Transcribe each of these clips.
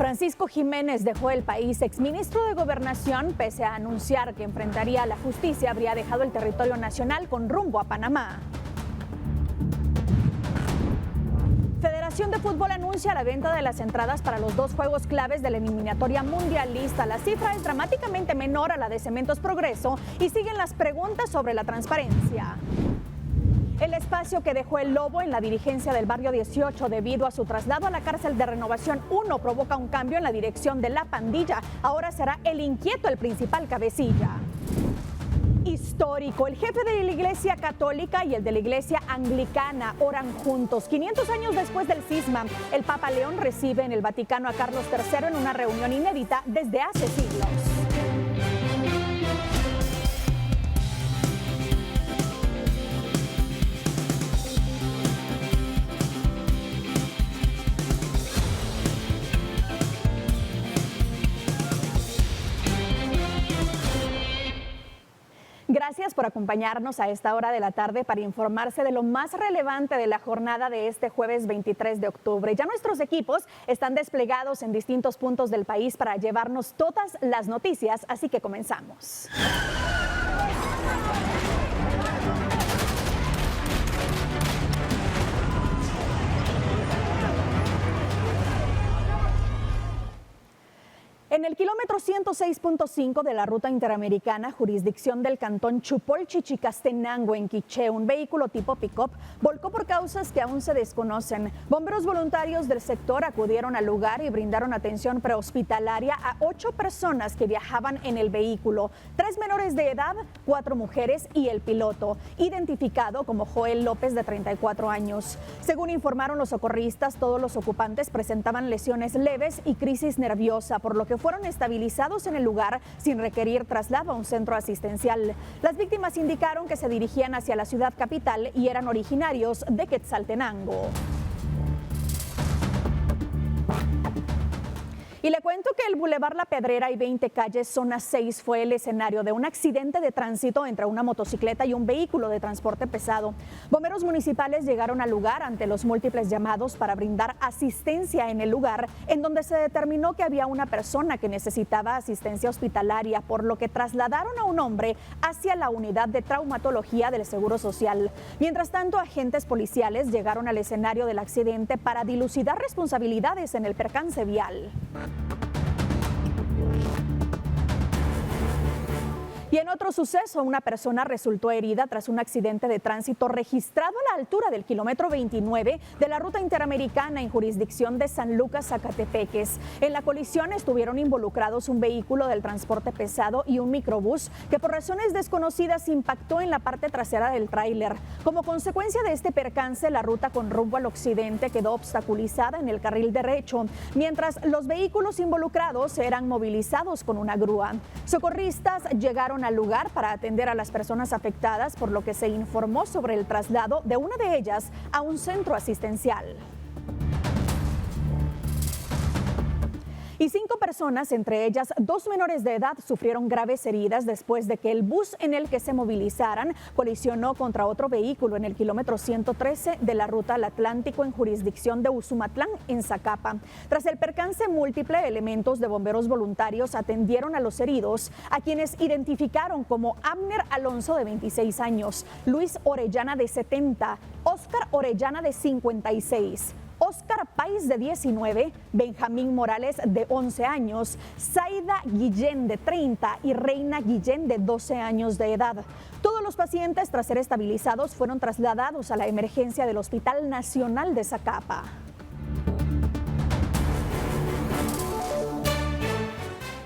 Francisco Jiménez dejó el país. Exministro de Gobernación, pese a anunciar que enfrentaría a la justicia, habría dejado el territorio nacional con rumbo a Panamá. Federación de Fútbol anuncia la venta de las entradas para los dos juegos claves de la eliminatoria mundialista. La cifra es dramáticamente menor a la de Cementos Progreso y siguen las preguntas sobre la transparencia. El espacio que dejó el Lobo en la dirigencia del barrio 18 debido a su traslado a la cárcel de Renovación 1 provoca un cambio en la dirección de la pandilla. Ahora será el inquieto el principal cabecilla. Histórico, el jefe de la Iglesia Católica y el de la Iglesia Anglicana oran juntos. 500 años después del cisma, el Papa León recibe en el Vaticano a Carlos III en una reunión inédita desde hace siglos. Gracias por acompañarnos a esta hora de la tarde para informarse de lo más relevante de la jornada de este jueves 23 de octubre. Ya nuestros equipos están desplegados en distintos puntos del país para llevarnos todas las noticias, así que comenzamos. En el kilómetro 106.5 de la ruta interamericana, jurisdicción del cantón Chupol-Chichicastenango en Quiché, un vehículo tipo pick-up volcó por causas que aún se desconocen. Bomberos voluntarios del sector acudieron al lugar y brindaron atención prehospitalaria a 8 personas que viajaban en el vehículo, 3 menores de edad, 4 mujeres y el piloto, identificado como Joel López de 34 años. Según informaron los socorristas, todos los ocupantes presentaban lesiones leves y crisis nerviosa, por lo que fueron estabilizados en el lugar sin requerir traslado a un centro asistencial. Las víctimas indicaron que se dirigían hacia la ciudad capital y eran originarios de Quetzaltenango. Y le cuento que el Boulevard La Pedrera y 20 Calles, zona 6, fue el escenario de un accidente de tránsito entre una motocicleta y un vehículo de transporte pesado. Bomberos municipales llegaron al lugar ante los múltiples llamados para brindar asistencia en el lugar, en donde se determinó que había una persona que necesitaba asistencia hospitalaria, por lo que trasladaron a un hombre hacia la unidad de traumatología del Seguro Social. Mientras tanto, agentes policiales llegaron al escenario del accidente para dilucidar responsabilidades en el percance vial. Y en otro suceso, una persona resultó herida tras un accidente de tránsito registrado a la altura del kilómetro 29 de la ruta interamericana en jurisdicción de San Lucas, Zacatepeques. En la colisión estuvieron involucrados un vehículo del transporte pesado y un microbús que por razones desconocidas impactó en la parte trasera del tráiler. Como consecuencia de este percance, la ruta con rumbo al occidente quedó obstaculizada en el carril derecho, mientras los vehículos involucrados eran movilizados con una grúa. Socorristas llegaron al lugar para atender a las personas afectadas, por lo que se informó sobre el traslado de una de ellas a un centro asistencial. Y 5 personas, entre ellas 2 menores de edad, sufrieron graves heridas después de que el bus en el que se movilizaran colisionó contra otro vehículo en el kilómetro 113 de la ruta al Atlántico en jurisdicción de Usumatlán, en Zacapa. Tras el percance múltiple, elementos de bomberos voluntarios atendieron a los heridos, a quienes identificaron como Abner Alonso, de 26 años, Luis Orellana, de 70, Óscar Orellana, de 56, Óscar Páez, de 19, Benjamín Morales, de 11 años, Zaida Guillén, de 30 y Reina Guillén, de 12 años de edad. Todos los pacientes, tras ser estabilizados, fueron trasladados a la emergencia del Hospital Nacional de Zacapa.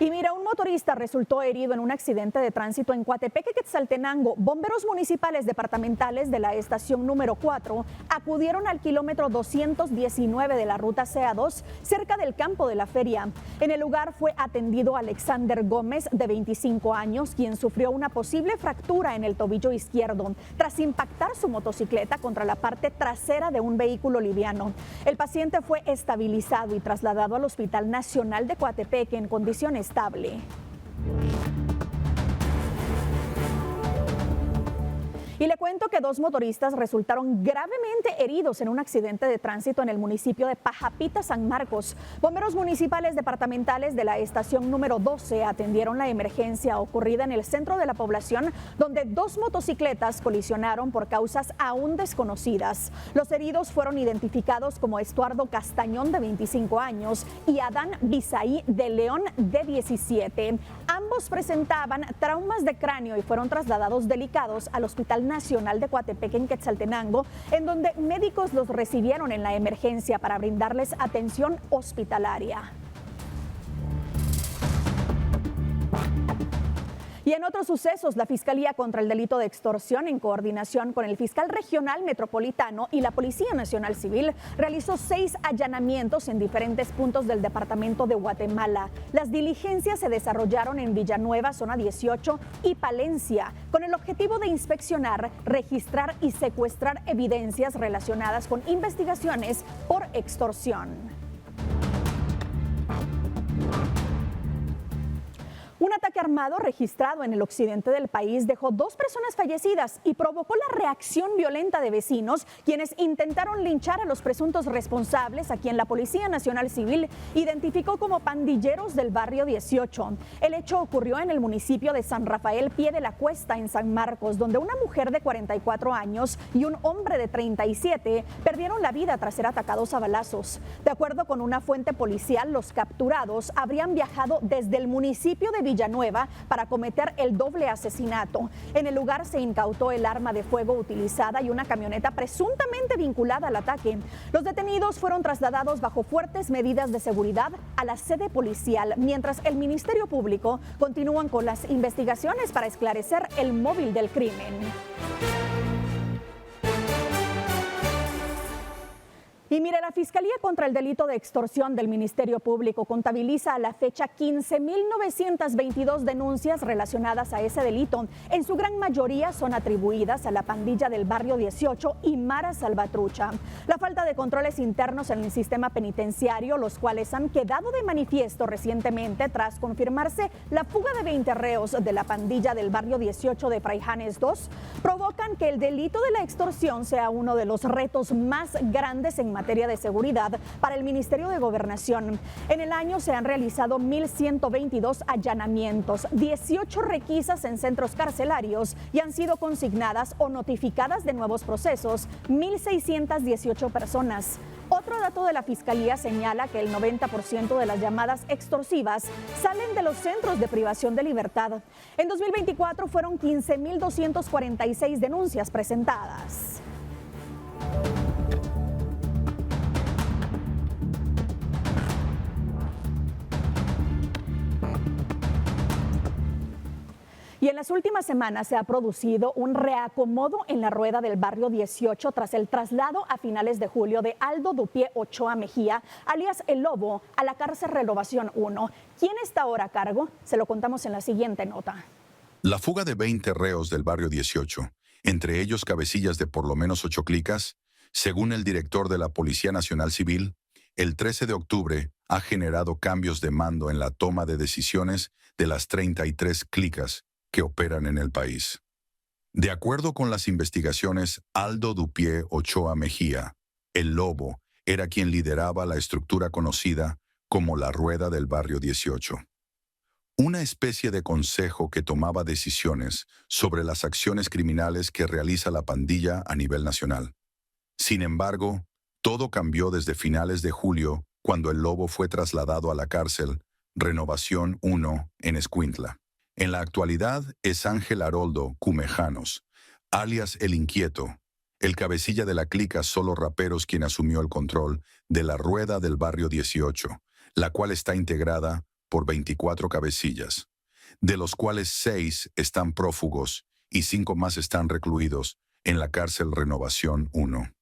Y mira, un motorista resultó herido en un accidente de tránsito en Coatepeque, Quetzaltenango. Bomberos municipales departamentales de la estación número 4 acudieron al kilómetro 219 de la ruta CA2, cerca del campo de la feria. En el lugar fue atendido Alexander Gómez, de 25 años, quien sufrió una posible fractura en el tobillo izquierdo tras impactar su motocicleta contra la parte trasera de un vehículo liviano. El paciente fue estabilizado y trasladado al Hospital Nacional de Coatepeque en condiciones estable. Y le cuento que 2 motoristas resultaron gravemente heridos en un accidente de tránsito en el municipio de Pajapita, San Marcos. Bomberos municipales departamentales de la estación número 12 atendieron la emergencia ocurrida en el centro de la población, donde 2 motocicletas colisionaron por causas aún desconocidas. Los heridos fueron identificados como Estuardo Castañón, de 25 años, y Adán Bisaí de León, de 17. Ambos presentaban traumas de cráneo y fueron trasladados delicados al Hospital Nacional de Coatepec en Quetzaltenango, en donde médicos los recibieron en la emergencia para brindarles atención hospitalaria. Y en otros sucesos, la Fiscalía contra el Delito de Extorsión, en coordinación con el Fiscal Regional Metropolitano y la Policía Nacional Civil, realizó 6 allanamientos en diferentes puntos del departamento de Guatemala. Las diligencias se desarrollaron en Villanueva, zona 18, y Palencia, con el objetivo de inspeccionar, registrar y secuestrar evidencias relacionadas con investigaciones por extorsión. Un ataque armado registrado en el occidente del país dejó 2 personas fallecidas y provocó la reacción violenta de vecinos, quienes intentaron linchar a los presuntos responsables, a quien la Policía Nacional Civil identificó como pandilleros del barrio 18. El hecho ocurrió en el municipio de San Rafael Pie de la Cuesta, en San Marcos, donde una mujer de 44 años y un hombre de 37 perdieron la vida tras ser atacados a balazos. De acuerdo con una fuente policial, los capturados habrían viajado desde el municipio de Villanueva para cometer el doble asesinato. En el lugar se incautó el arma de fuego utilizada y una camioneta presuntamente vinculada al ataque. Los detenidos fueron trasladados bajo fuertes medidas de seguridad a la sede policial, mientras el Ministerio Público continúan con las investigaciones para esclarecer el móvil del crimen. Y mire, la Fiscalía contra el Delito de Extorsión del Ministerio Público contabiliza a la fecha 15.922 denuncias relacionadas a ese delito. En su gran mayoría son atribuidas a la pandilla del barrio 18 y Mara Salvatrucha. La falta de controles internos en el sistema penitenciario, los cuales han quedado de manifiesto recientemente tras confirmarse la fuga de 20 reos de la pandilla del barrio 18 de Fraijanes 2, provocan que el delito de la extorsión sea uno de los retos más grandes en materia de seguridad para el Ministerio de Gobernación. En el año se han realizado 1.122 allanamientos, 18 requisas en centros carcelarios y han sido consignadas o notificadas de nuevos procesos 1.618 personas. Otro dato de la Fiscalía señala que el 90% de las llamadas extorsivas salen de los centros de privación de libertad. En 2024 fueron 15.246 denuncias presentadas. Y en las últimas semanas se ha producido un reacomodo en la rueda del barrio 18 tras el traslado a finales de julio de Aldo Dupié Ochoa Mejía, alias El Lobo, a la cárcel Renovación 1. ¿Quién está ahora a cargo? Se lo contamos en la siguiente nota. La fuga de 20 reos del barrio 18, entre ellos cabecillas de por lo menos 8 clicas, según el director de la Policía Nacional Civil, el 13 de octubre ha generado cambios de mando en la toma de decisiones de las 33 clicas que operan en el país. De acuerdo con las investigaciones, Aldo Dupié Ochoa Mejía, El Lobo, era quien lideraba la estructura conocida como la Rueda del Barrio 18. Una especie de consejo que tomaba decisiones sobre las acciones criminales que realiza la pandilla a nivel nacional. Sin embargo, todo cambió desde finales de julio, cuando El Lobo fue trasladado a la cárcel Renovación 1 en Escuintla. En la actualidad es Ángel Haroldo Cumejanos, alias El Inquieto, el cabecilla de la clica Solo Raperos, quien asumió el control de la Rueda del Barrio 18, la cual está integrada por 24 cabecillas, de los cuales 6 están prófugos y 5 más están recluidos en la cárcel Renovación 1.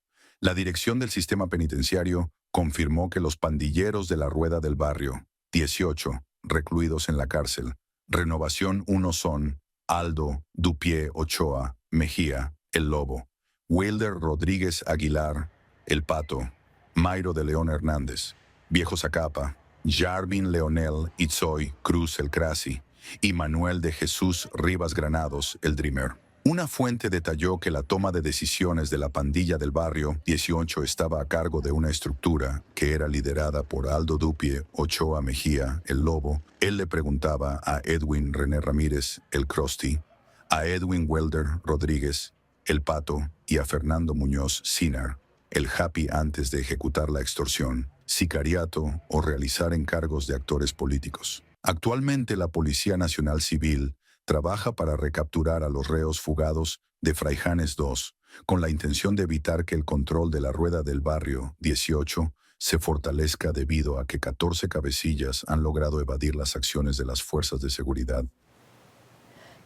La dirección del sistema penitenciario confirmó que los pandilleros de la Rueda del Barrio 18, recluidos en la cárcel Renovación 1 son Aldo Dupié Ochoa Mejía, El Lobo, Wilder Rodríguez Aguilar, El Pato, Mayro de León Hernández, Viejo Zacapa, Jarvin Leonel Itzoy Cruz El Crasi y Manuel de Jesús Rivas Granados El Dreamer. Una fuente detalló que la toma de decisiones de la pandilla del barrio 18 estaba a cargo de una estructura que era liderada por Aldo Dupie Ochoa Mejía, el Lobo. Él le preguntaba a Edwin René Ramírez, el Krusty, a Edwin Welder Rodríguez, el Pato, y a Fernando Muñoz Sinar, el Happy, antes de ejecutar la extorsión, sicariato o realizar encargos de actores políticos. Actualmente la Policía Nacional Civil trabaja para recapturar a los reos fugados de Fraijanes 2, con la intención de evitar que el control de la rueda del barrio 18 se fortalezca debido a que 14 cabecillas han logrado evadir las acciones de las fuerzas de seguridad.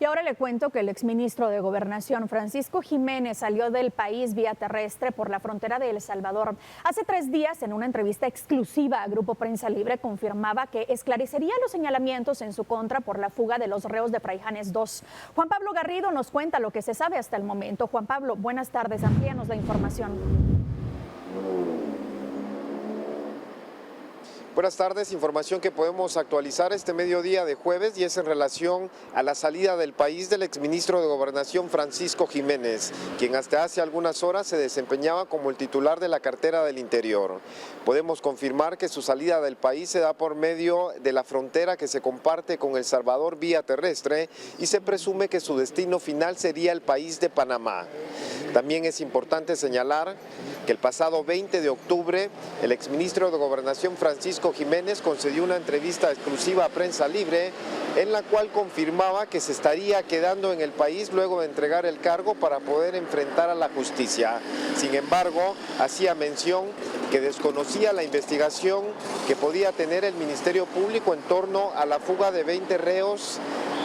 Y ahora le cuento que el exministro de Gobernación, Francisco Jiménez, salió del país vía terrestre por la frontera de El Salvador. Hace 3 días, en una entrevista exclusiva a Grupo Prensa Libre, confirmaba que esclarecería los señalamientos en su contra por la fuga de los reos de Fraijanes 2. Juan Pablo Garrido nos cuenta lo que se sabe hasta el momento. Juan Pablo, buenas tardes, amplíanos la información. Buenas tardes, información que podemos actualizar este mediodía de jueves y es en relación a la salida del país del exministro de Gobernación Francisco Jiménez, quien hasta hace algunas horas se desempeñaba como el titular de la cartera del Interior. Podemos confirmar que su salida del país se da por medio de la frontera que se comparte con El Salvador vía terrestre y se presume que su destino final sería el país de Panamá. También es importante señalar que el pasado 20 de octubre el exministro de Gobernación Francisco Jiménez concedió una entrevista exclusiva a Prensa Libre en la cual confirmaba que se estaría quedando en el país luego de entregar el cargo para poder enfrentar a la justicia. Sin embargo, hacía mención que desconocía la investigación que podía tener el Ministerio Público en torno a la fuga de 20 reos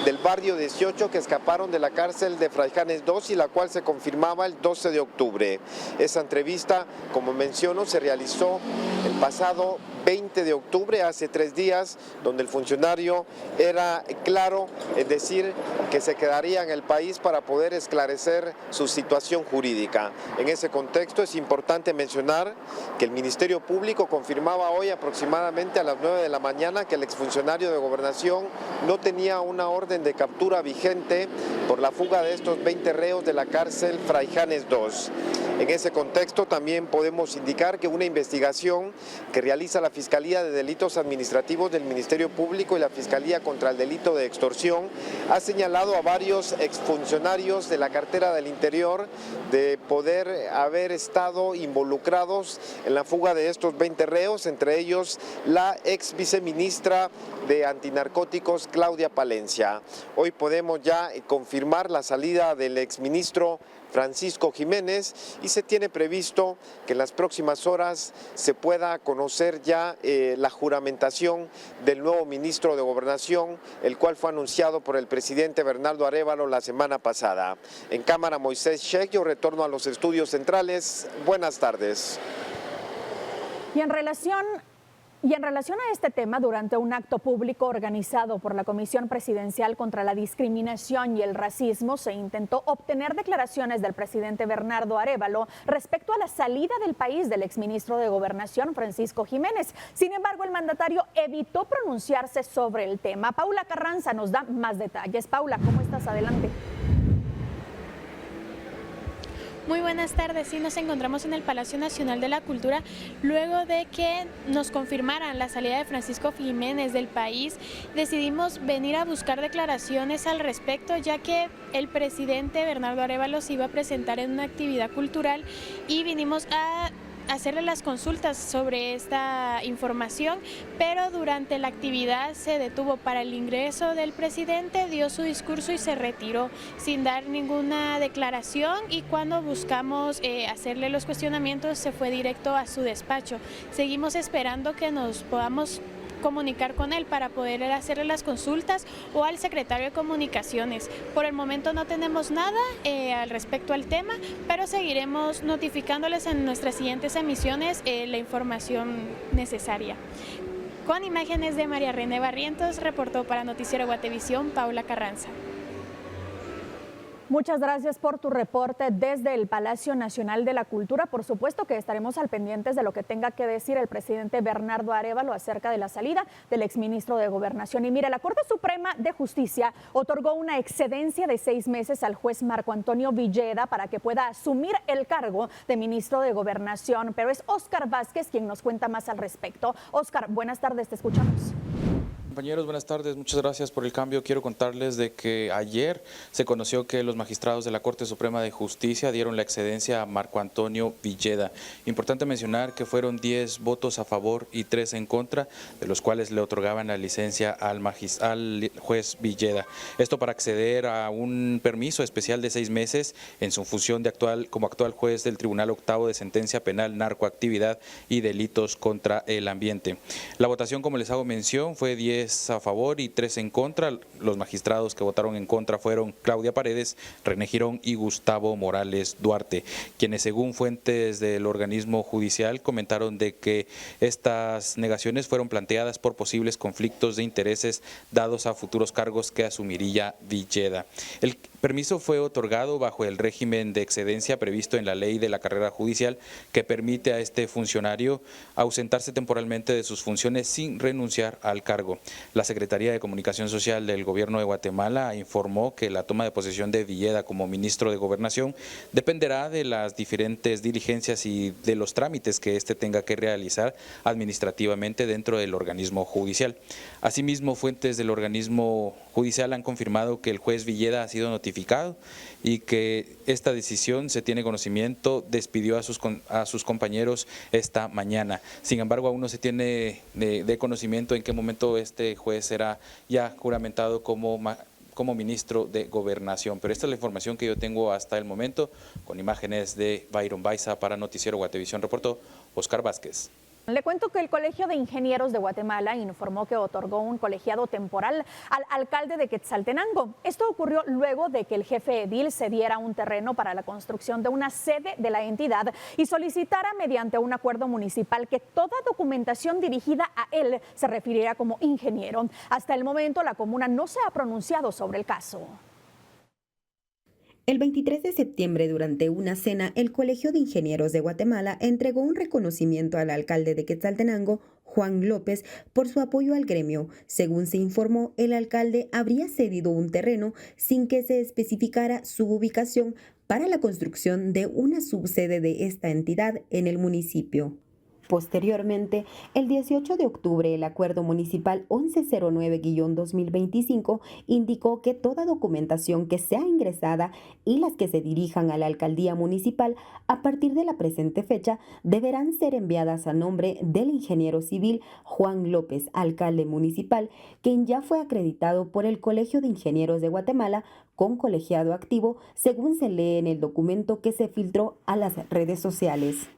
del barrio 18 que escaparon de la cárcel de Fraijanes 2 y la cual se confirmaba el 12 de octubre. Esa entrevista, como menciono, se realizó el pasado 20 de octubre, hace 3 días, donde el funcionario era claro en decir que se quedaría en el país para poder esclarecer su situación jurídica. En ese contexto es importante mencionar que el Ministerio Público confirmaba hoy aproximadamente a las 9 de la mañana que el exfuncionario de Gobernación no tenía una orden de captura vigente por la fuga de estos 20 reos de la cárcel Fraijanes 2. En ese contexto también podemos indicar que una investigación que realiza la Fiscalía de Delitos Administrativos del Ministerio Público y la Fiscalía contra el Delito de Extorsión ha señalado a varios exfuncionarios de la cartera del Interior de poder haber estado involucrados en la fuga de estos 20 reos, entre ellos la ex viceministra de Antinarcóticos, Claudia Palencia. Hoy podemos ya confirmar la salida del exministro Francisco Jiménez y se tiene previsto que en las próximas horas se pueda conocer ya la juramentación del nuevo ministro de Gobernación, el cual fue anunciado por el presidente Bernardo Arévalo la semana pasada. En cámara, Moisés Sheikh, yo retorno a los estudios centrales. Buenas tardes. Y en relación a este tema, durante un acto público organizado por la Comisión Presidencial contra la Discriminación y el Racismo, se intentó obtener declaraciones del presidente Bernardo Arévalo respecto a la salida del país del exministro de Gobernación Francisco Jiménez. Sin embargo, el mandatario evitó pronunciarse sobre el tema. Paula Carranza nos da más detalles. Paula, ¿cómo estás? Adelante. Muy buenas tardes, sí, nos encontramos en el Palacio Nacional de la Cultura luego de que nos confirmaran la salida de Francisco Jiménez del país. Decidimos venir a buscar declaraciones al respecto, ya que el presidente Bernardo Arévalo se iba a presentar en una actividad cultural y vinimos a hacerle las consultas sobre esta información, pero durante la actividad se detuvo para el ingreso del presidente, dio su discurso y se retiró sin dar ninguna declaración, y cuando buscamos hacerle los cuestionamientos se fue directo a su despacho. Seguimos esperando que nos podamos comunicar con él para poder hacerle las consultas o al secretario de Comunicaciones. Por el momento no tenemos nada al respecto al tema, pero seguiremos notificándoles en nuestras siguientes emisiones la información necesaria. Con imágenes de María René Barrientos, reportó para Noticiero Guatevisión, Paula Carranza. Muchas gracias por tu reporte desde el Palacio Nacional de la Cultura. Por supuesto que estaremos al pendientes de lo que tenga que decir el presidente Bernardo Arévalo acerca de la salida del exministro de Gobernación. Y mira, la Corte Suprema de Justicia otorgó una excedencia de 6 meses al juez Marco Antonio Villeda para que pueda asumir el cargo de ministro de Gobernación. Pero es Óscar Vázquez quien nos cuenta más al respecto. Óscar, buenas tardes, te escuchamos. Compañeros, buenas tardes, muchas gracias por el cambio. Quiero contarles de que ayer se conoció que los magistrados de la Corte Suprema de Justicia dieron la excedencia a Marco Antonio Villeda. Importante mencionar que fueron 10 votos a favor y 3 en contra, de los cuales le otorgaban la licencia al juez Villeda. Esto para acceder a un permiso especial de 6 meses en su función de como actual juez del Tribunal Octavo de Sentencia Penal, Narcoactividad y Delitos contra el Ambiente. La votación, como les hago mención, fue 10 a favor y 3 en contra. Los magistrados que votaron en contra fueron Claudia Paredes, René Girón y Gustavo Morales Duarte, quienes según fuentes del organismo judicial comentaron de que estas negaciones fueron planteadas por posibles conflictos de intereses dados a futuros cargos que asumiría Villeda. El permiso fue otorgado bajo el régimen de excedencia previsto en la ley de la carrera judicial, que permite a este funcionario ausentarse temporalmente de sus funciones sin renunciar al cargo. La Secretaría de Comunicación Social del Gobierno de Guatemala informó que la toma de posesión de Villeda como ministro de Gobernación dependerá de las diferentes diligencias y de los trámites que éste tenga que realizar administrativamente dentro del organismo judicial. Asimismo, fuentes del organismo judicial han confirmado que el juez Villeda ha sido notificado y que esta decisión se tiene conocimiento, despidió a sus compañeros esta mañana. Sin embargo, aún no se tiene de conocimiento en qué momento este juez será ya juramentado como ministro de Gobernación. Pero esta es la información que yo tengo hasta el momento, con imágenes de Byron Baiza para Noticiero Guatevisión, reportó Óscar Vázquez. Le cuento que el Colegio de Ingenieros de Guatemala informó que otorgó un colegiado temporal al alcalde de Quetzaltenango. Esto ocurrió luego de que el jefe edil cediera un terreno para la construcción de una sede de la entidad y solicitara mediante un acuerdo municipal que toda documentación dirigida a él se refiriera como ingeniero. Hasta el momento, la comuna no se ha pronunciado sobre el caso. El 23 de septiembre, durante una cena, el Colegio de Ingenieros de Guatemala entregó un reconocimiento al alcalde de Quetzaltenango, Juan López, por su apoyo al gremio. Según se informó, el alcalde habría cedido un terreno sin que se especificara su ubicación para la construcción de una subsede de esta entidad en el municipio. Posteriormente, el 18 de octubre, el Acuerdo Municipal 1109-2025 indicó que toda documentación que sea ingresada y las que se dirijan a la alcaldía municipal a partir de la presente fecha deberán ser enviadas a nombre del ingeniero civil Juan López, alcalde municipal, quien ya fue acreditado por el Colegio de Ingenieros de Guatemala con colegiado activo, según se lee en el documento que se filtró a las redes sociales.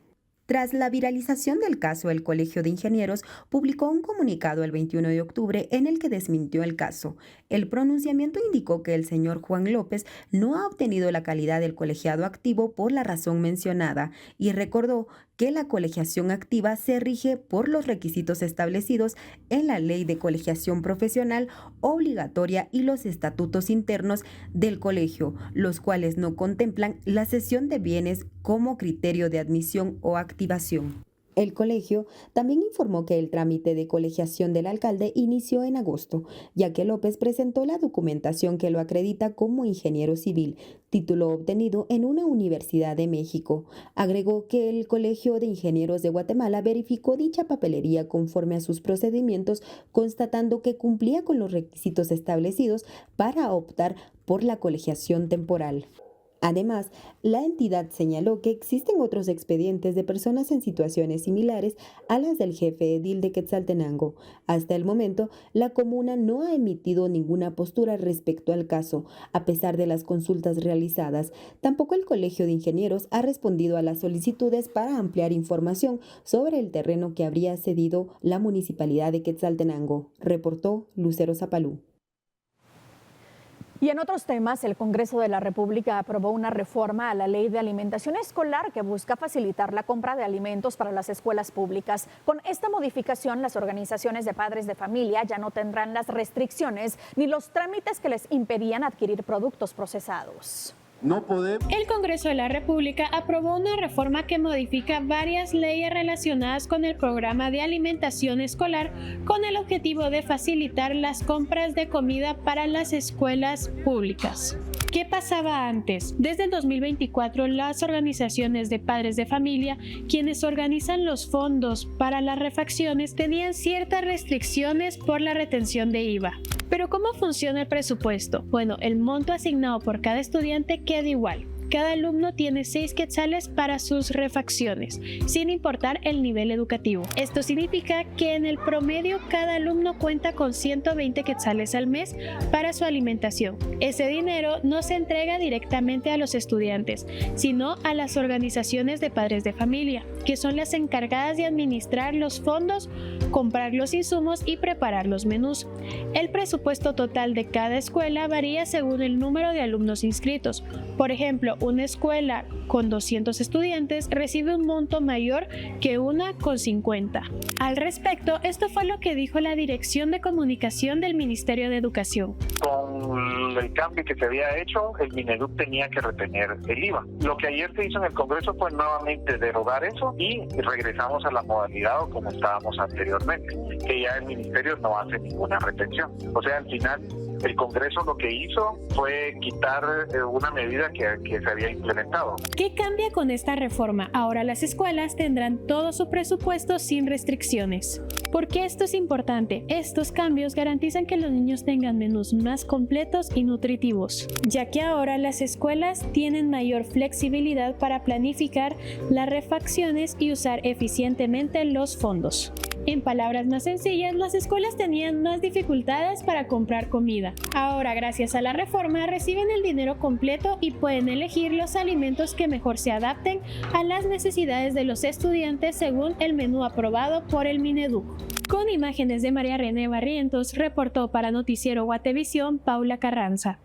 Tras la viralización del caso, el Colegio de Ingenieros publicó un comunicado el 21 de octubre en el que desmintió el caso. El pronunciamiento indicó que el señor Juan López no ha obtenido la calidad del colegiado activo por la razón mencionada y recordó que la colegiación activa se rige por los requisitos establecidos en la Ley de Colegiación Profesional Obligatoria y los estatutos internos del colegio, los cuales no contemplan la cesión de bienes como criterio de admisión o activación. El colegio también informó que el trámite de colegiación del alcalde inició en agosto, ya que López presentó la documentación que lo acredita como ingeniero civil, título obtenido en una universidad de México. Agregó que el Colegio de Ingenieros de Guatemala verificó dicha papelería conforme a sus procedimientos, constatando que cumplía con los requisitos establecidos para optar por la colegiación temporal. Además, la entidad señaló que existen otros expedientes de personas en situaciones similares a las del jefe edil de Quetzaltenango. Hasta el momento, la comuna no ha emitido ninguna postura respecto al caso, a pesar de las consultas realizadas. Tampoco el Colegio de Ingenieros ha respondido a las solicitudes para ampliar información sobre el terreno que habría cedido la municipalidad de Quetzaltenango, reportó Lucero Zapalú. Y en otros temas, el Congreso de la República aprobó una reforma a la Ley de Alimentación Escolar que busca facilitar la compra de alimentos para las escuelas públicas. Con esta modificación, las organizaciones de padres de familia ya no tendrán las restricciones ni los trámites que les impedían adquirir productos procesados. No podemos. El Congreso de la República aprobó una reforma que modifica varias leyes relacionadas con el programa de alimentación escolar con el objetivo de facilitar las compras de comida para las escuelas públicas. ¿Qué pasaba antes? Desde el 2024, las organizaciones de padres de familia, quienes organizan los fondos para las refacciones, tenían ciertas restricciones por la retención de IVA. Pero ¿cómo funciona el presupuesto? Bueno, el monto asignado por cada estudiante queda igual. Cada alumno tiene 6 quetzales para sus refacciones, sin importar el nivel educativo. Esto significa que en el promedio cada alumno cuenta con 120 quetzales al mes para su alimentación. Ese dinero no se entrega directamente a los estudiantes, sino a las organizaciones de padres de familia, que son las encargadas de administrar los fondos, comprar los insumos y preparar los menús. El presupuesto total de cada escuela varía según el número de alumnos inscritos. Por ejemplo, una escuela con 200 estudiantes recibe un monto mayor que una con 50. Al respecto, esto fue lo que dijo la Dirección de Comunicación del Ministerio de Educación. Con el cambio que se había hecho, el Mineduc tenía que retener el IVA. Lo que ayer se hizo en el Congreso fue nuevamente derogar eso y regresamos a la modalidad o como estábamos anteriormente, que ya el Ministerio no hace ninguna retención. O sea, al final el Congreso lo que hizo fue quitar una medida que se había implementado. ¿Qué cambia con esta reforma? Ahora las escuelas tendrán todo su presupuesto sin restricciones. ¿Por qué esto es importante? Estos cambios garantizan que los niños tengan menús más completos y nutritivos, ya que ahora las escuelas tienen mayor flexibilidad para planificar las refacciones y usar eficientemente los fondos. En palabras más sencillas, las escuelas tenían más dificultades para comprar comida. Ahora, gracias a la reforma, reciben el dinero completo y pueden elegir los alimentos que mejor se adapten a las necesidades de los estudiantes según el menú aprobado por el Mineduc. Con imágenes de María René Barrientos, reportó para Noticiero Guatevisión, Paula Carranza.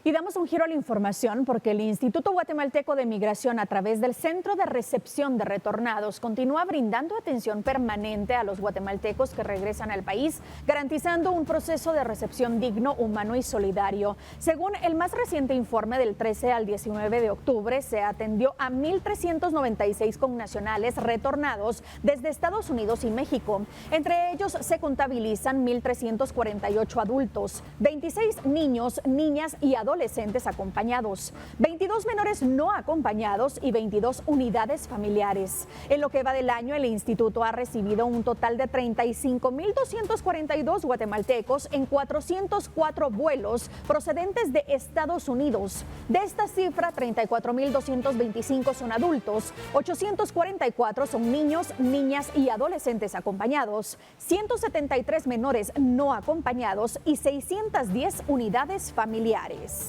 Y damos un giro a la información porque el Instituto Guatemalteco de Migración, a través del Centro de Recepción de Retornados, continúa brindando atención permanente a los guatemaltecos que regresan al país, garantizando un proceso de recepción digno, humano y solidario. Según el más reciente informe del 13 al 19 de octubre, se atendió a 1.396 connacionales retornados desde Estados Unidos y México. Entre ellos se contabilizan 1.348 adultos, 26 niños, niñas y adolescentes acompañados, 22 menores no acompañados y 22 unidades familiares. En lo que va del año, el instituto ha recibido un total de 35.242 guatemaltecos en 404 vuelos procedentes de Estados Unidos. De esta cifra, 34.225 son adultos, 844 son niños, niñas y adolescentes acompañados, 173 menores no acompañados y 610 unidades familiares.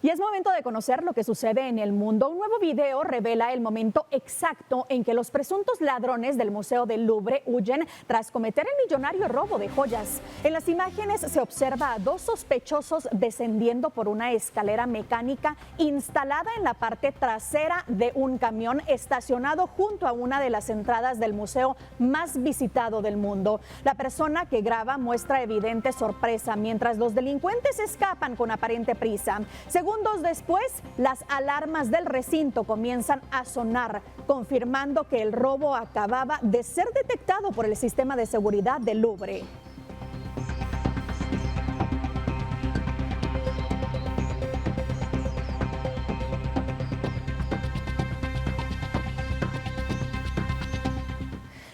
Y es momento de conocer lo que sucede en el mundo. Un nuevo video revela el momento exacto en que los presuntos ladrones del Museo del Louvre huyen tras cometer el millonario robo de joyas. En las imágenes se observa a 2 sospechosos descendiendo por una escalera mecánica instalada en la parte trasera de un camión estacionado junto a una de las entradas del museo más visitado del mundo. La persona que graba muestra evidente sorpresa mientras los delincuentes escapan con aparente prisa. Segundos después, las alarmas del recinto comienzan a sonar, confirmando que el robo acababa de ser detectado por el sistema de seguridad del Louvre.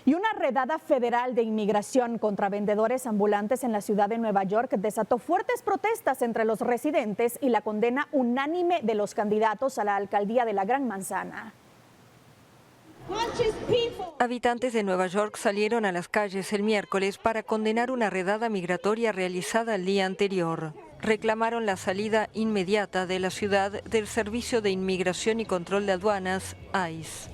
Y una redada federal de inmigración contra vendedores ambulantes en la ciudad de Nueva York desató fuertes protestas entre los residentes y la condena unánime de los candidatos a la alcaldía de la Gran Manzana. Habitantes de Nueva York salieron a las calles el miércoles para condenar una redada migratoria realizada el día anterior. Reclamaron la salida inmediata de la ciudad del Servicio de Inmigración y Control de Aduanas, ICE.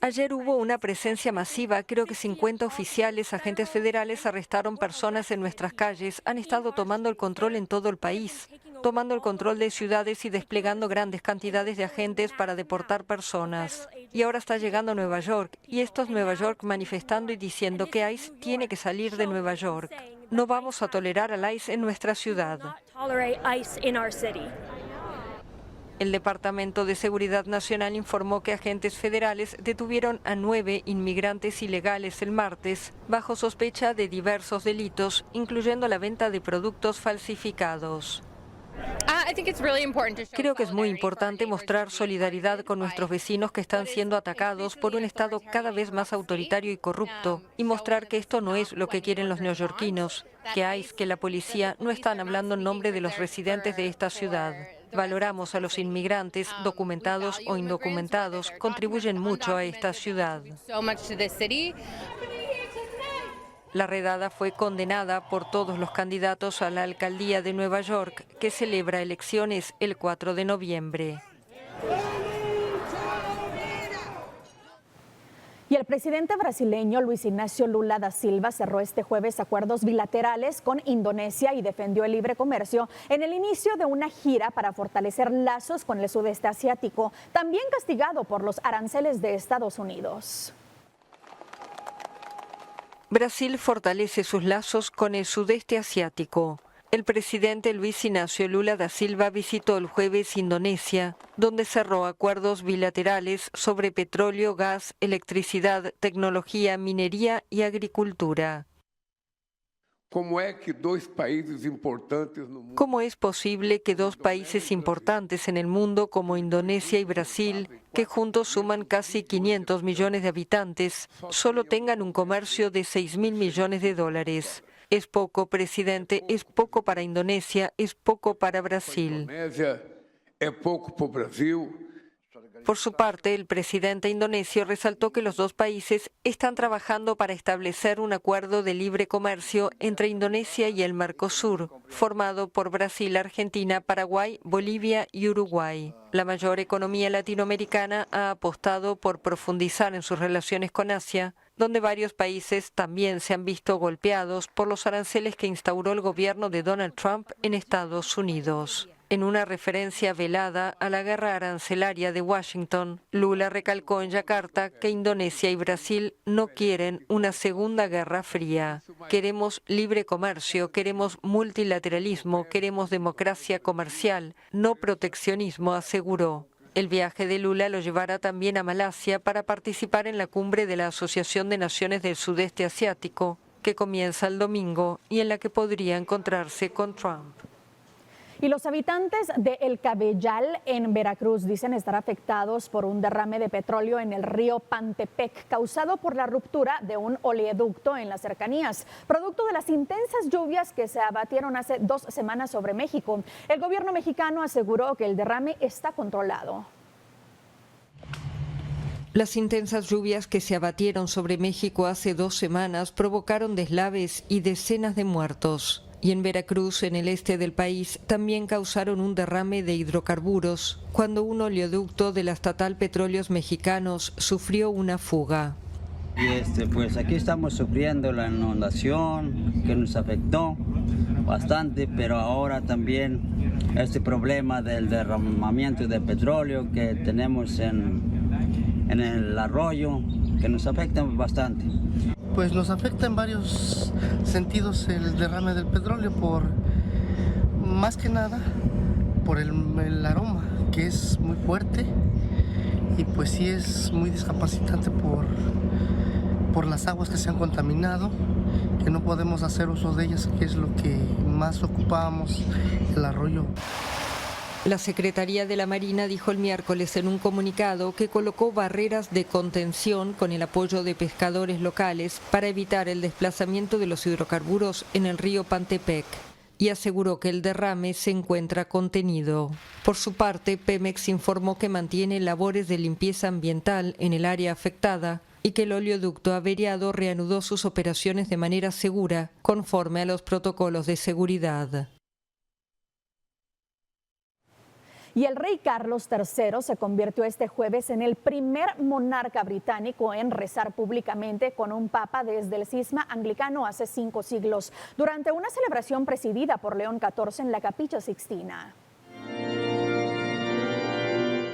Ayer hubo una presencia masiva, creo que 50 oficiales, agentes federales arrestaron personas en nuestras calles, han estado tomando el control en todo el país. tomando el control de ciudades y desplegando grandes cantidades de agentes para deportar personas. Y ahora está llegando a Nueva York, y esto es Nueva York manifestando y diciendo que ICE tiene que salir de Nueva York. No vamos a tolerar al ICE en nuestra ciudad. El Departamento de Seguridad Nacional informó que agentes federales detuvieron a 9 inmigrantes ilegales el martes bajo sospecha de diversos delitos, incluyendo la venta de productos falsificados. Creo que es muy importante mostrar solidaridad con nuestros vecinos que están siendo atacados por un Estado cada vez más autoritario y corrupto y mostrar que esto no es lo que quieren los neoyorquinos, que ICE, que la policía no están hablando en nombre de los residentes de esta ciudad. Valoramos a los inmigrantes, documentados o indocumentados, contribuyen mucho a esta ciudad. La redada fue condenada por todos los candidatos a la alcaldía de Nueva York, que celebra elecciones el 4 de noviembre. Y el presidente brasileño Luis Ignacio Lula da Silva cerró este jueves acuerdos bilaterales con Indonesia y defendió el libre comercio en el inicio de una gira para fortalecer lazos con el sudeste asiático, también castigado por los aranceles de Estados Unidos. Brasil fortalece sus lazos con el sudeste asiático. El presidente Luis Ignacio Lula da Silva visitó el jueves Indonesia, donde cerró acuerdos bilaterales sobre petróleo, gas, electricidad, tecnología, minería y agricultura. ¿Cómo es posible que dos países importantes en el mundo como Indonesia y Brasil, que juntos suman casi 500 millones de habitantes, solo tengan un comercio de 6.000 millones de dólares? Es poco, presidente, es poco para Indonesia, es poco para Brasil. Por su parte, el presidente indonesio resaltó que los dos países están trabajando para establecer un acuerdo de libre comercio entre Indonesia y el Mercosur, formado por Brasil, Argentina, Paraguay, Bolivia y Uruguay. La mayor economía latinoamericana ha apostado por profundizar en sus relaciones con Asia, donde varios países también se han visto golpeados por los aranceles que instauró el gobierno de Donald Trump en Estados Unidos. En una referencia velada a la guerra arancelaria de Washington, Lula recalcó en Yakarta que Indonesia y Brasil no quieren una segunda guerra fría. Queremos libre comercio, queremos multilateralismo, queremos democracia comercial, no proteccionismo, aseguró. El viaje de Lula lo llevará también a Malasia para participar en la cumbre de la Asociación de Naciones del Sudeste Asiático, que comienza el domingo y en la que podría encontrarse con Trump. Y los habitantes de El Cabellal en Veracruz dicen estar afectados por un derrame de petróleo en el río Pantepec causado por la ruptura de un oleoducto en las cercanías, producto de las intensas lluvias que se abatieron hace 2 semanas sobre México. El gobierno mexicano aseguró que el derrame está controlado. Las intensas lluvias que se abatieron sobre México hace 2 semanas provocaron deslaves y decenas de muertos. Y en Veracruz, en el este del país, también causaron un derrame de hidrocarburos cuando un oleoducto de la estatal Petróleos Mexicanos sufrió una fuga. Y pues aquí estamos sufriendo la inundación que nos afectó bastante, pero ahora también este problema del derramamiento de petróleo que tenemos en el arroyo, que nos afecta bastante. Pues nos afecta en varios sentidos el derrame del petróleo, más que nada por el aroma, que es muy fuerte, y pues sí es muy discapacitante por las aguas que se han contaminado, que no podemos hacer uso de ellas, que es lo que más ocupábamos, el arroyo. La Secretaría de la Marina dijo el miércoles en un comunicado que colocó barreras de contención con el apoyo de pescadores locales para evitar el desplazamiento de los hidrocarburos en el río Pantepec y aseguró que el derrame se encuentra contenido. Por su parte, Pemex informó que mantiene labores de limpieza ambiental en el área afectada y que el oleoducto averiado reanudó sus operaciones de manera segura, conforme a los protocolos de seguridad. Y el rey Carlos III se convirtió este jueves en el primer monarca británico en rezar públicamente con un papa desde el cisma anglicano hace 5 siglos, durante una celebración presidida por León XIV en la Capilla Sixtina.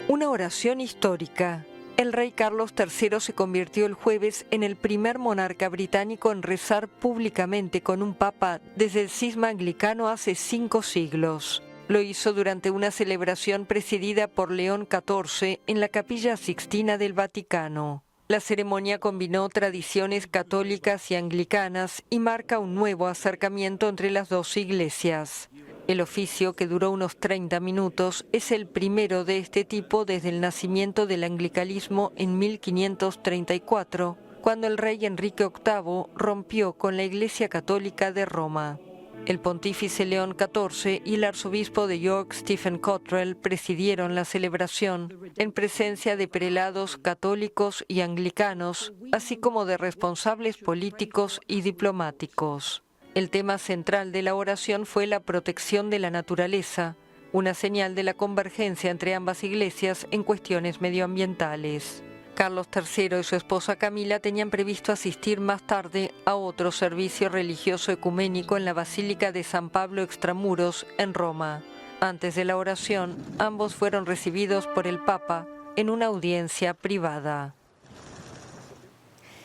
Una oración histórica. El rey Carlos III se convirtió el jueves en el primer monarca británico en rezar públicamente con un papa desde el cisma anglicano hace 5 siglos. Lo hizo durante una celebración presidida por León XIV en la Capilla Sixtina del Vaticano. La ceremonia combinó tradiciones católicas y anglicanas y marca un nuevo acercamiento entre las dos iglesias. El oficio, que duró unos 30 minutos, es el primero de este tipo desde el nacimiento del anglicanismo en 1534, cuando el rey Enrique VIII rompió con la Iglesia Católica de Roma. El pontífice León XIV y el arzobispo de York, Stephen Cottrell, presidieron la celebración en presencia de prelados católicos y anglicanos, así como de responsables políticos y diplomáticos. El tema central de la oración fue la protección de la naturaleza, una señal de la convergencia entre ambas iglesias en cuestiones medioambientales. Carlos III y su esposa Camila tenían previsto asistir más tarde a otro servicio religioso ecuménico en la Basílica de San Pablo Extramuros, en Roma. Antes de la oración, ambos fueron recibidos por el Papa en una audiencia privada.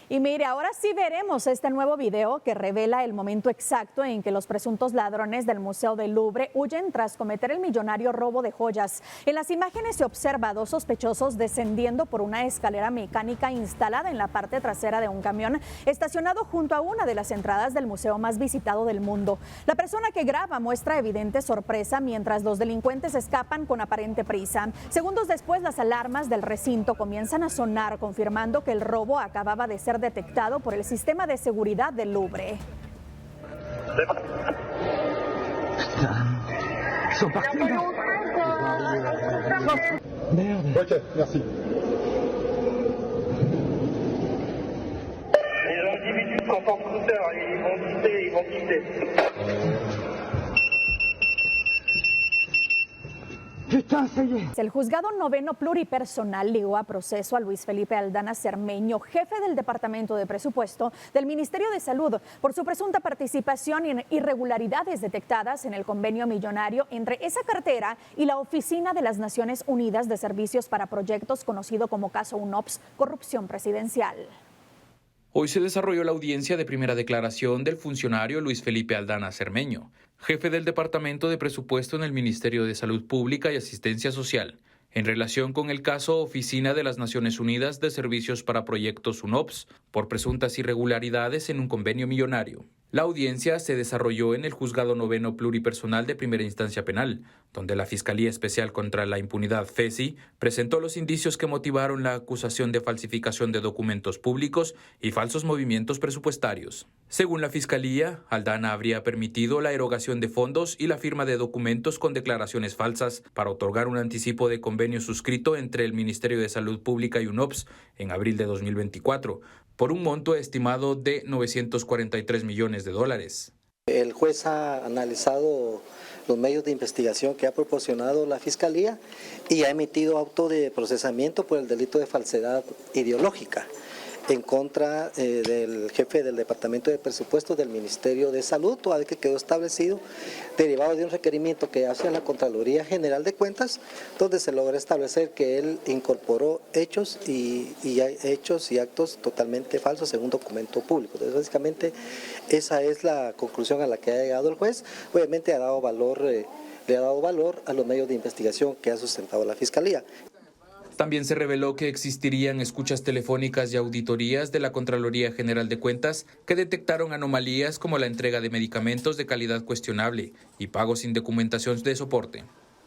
Y mire, ahora sí veremos este nuevo video que revela el momento exacto en que los presuntos ladrones del Museo del Louvre huyen tras cometer el millonario robo de joyas. En las imágenes se observa a 2 sospechosos descendiendo por una escalera mecánica instalada en la parte trasera de un camión estacionado junto a una de las entradas del museo más visitado del mundo. La persona que graba muestra evidente sorpresa mientras los delincuentes escapan con aparente prisa. Segundos después, las alarmas del recinto comienzan a sonar, confirmando que el robo acababa de ser detectado por el sistema de seguridad del Louvre. El juzgado noveno pluripersonal ligó a proceso a Luis Felipe Aldana Cermeño, jefe del Departamento de Presupuesto del Ministerio de Salud, por su presunta participación en irregularidades detectadas en el convenio millonario entre esa cartera y la Oficina de las Naciones Unidas de Servicios para Proyectos, conocido como caso UNOPS, corrupción presidencial. Hoy se desarrolló la audiencia de primera declaración del funcionario Luis Felipe Aldana Cermeño, jefe del Departamento de Presupuesto en el Ministerio de Salud Pública y Asistencia Social, en relación con el caso Oficina de las Naciones Unidas de Servicios para Proyectos UNOPS, por presuntas irregularidades en un convenio millonario. La audiencia se desarrolló en el Juzgado Noveno Pluripersonal de Primera Instancia Penal, donde la Fiscalía Especial contra la Impunidad, FESI, presentó los indicios que motivaron la acusación de falsificación de documentos públicos y falsos movimientos presupuestarios. Según la Fiscalía, Aldana habría permitido la erogación de fondos y la firma de documentos con declaraciones falsas para otorgar un anticipo de convenio suscrito entre el Ministerio de Salud Pública y UNOPS en abril de 2024, por un monto estimado de $943 millones. El juez ha analizado los medios de investigación que ha proporcionado la Fiscalía y ha emitido auto de procesamiento por el delito de falsedad ideológica en contra del jefe del Departamento de Presupuesto del Ministerio de Salud, toda vez que quedó establecido, derivado de un requerimiento que hace la Contraloría General de Cuentas, donde se logra establecer que él incorporó hechos y actos totalmente falsos en un documento público. Entonces, básicamente, esa es la conclusión a la que ha llegado el juez. Obviamente le ha dado valor a los medios de investigación que ha sustentado la Fiscalía. También se reveló que existirían escuchas telefónicas y auditorías de la Contraloría General de Cuentas que detectaron anomalías como la entrega de medicamentos de calidad cuestionable y pagos sin documentación de soporte.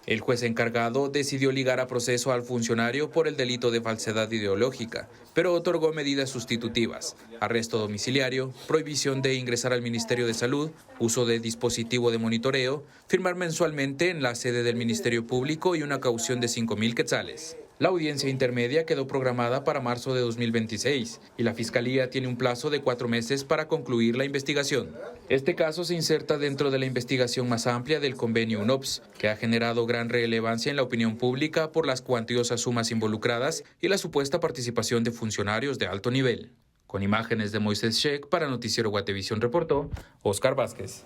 El juez encargado decidió ligar a proceso al funcionario por el delito de falsedad ideológica, pero otorgó medidas sustitutivas: arresto domiciliario, prohibición de ingresar al Ministerio de Salud, uso de dispositivo de monitoreo, firmar mensualmente en la sede del Ministerio Público y una caución de 5,000 quetzales. La audiencia intermedia quedó programada para marzo de 2026 y la Fiscalía tiene un plazo de 4 meses para concluir la investigación. Este caso se inserta dentro de la investigación más amplia del convenio UNOPS, que ha generado gran relevancia en la opinión pública por las cuantiosas sumas involucradas y la supuesta participación de funcionarios de alto nivel. Con imágenes de Moisés Sheck, para Noticiero Guatevisión reportó Oscar Vázquez.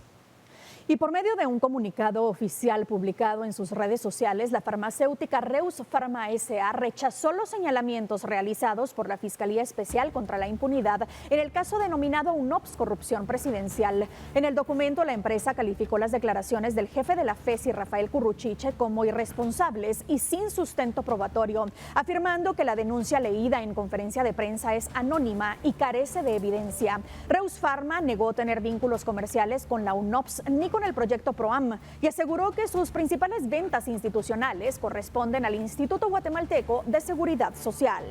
Y por medio de un comunicado oficial publicado en sus redes sociales, la farmacéutica Reus Pharma S.A. rechazó los señalamientos realizados por la Fiscalía Especial contra la Impunidad en el caso denominado UNOPS Corrupción Presidencial. En el documento, la empresa calificó las declaraciones del jefe de la FESI, Rafael Curruchiche, como irresponsables y sin sustento probatorio, afirmando que la denuncia leída en conferencia de prensa es anónima y carece de evidencia. Reus Pharma negó tener vínculos comerciales con la UNOPS ni con el proyecto PROAM y aseguró que sus principales ventas institucionales corresponden al Instituto Guatemalteco de Seguridad Social.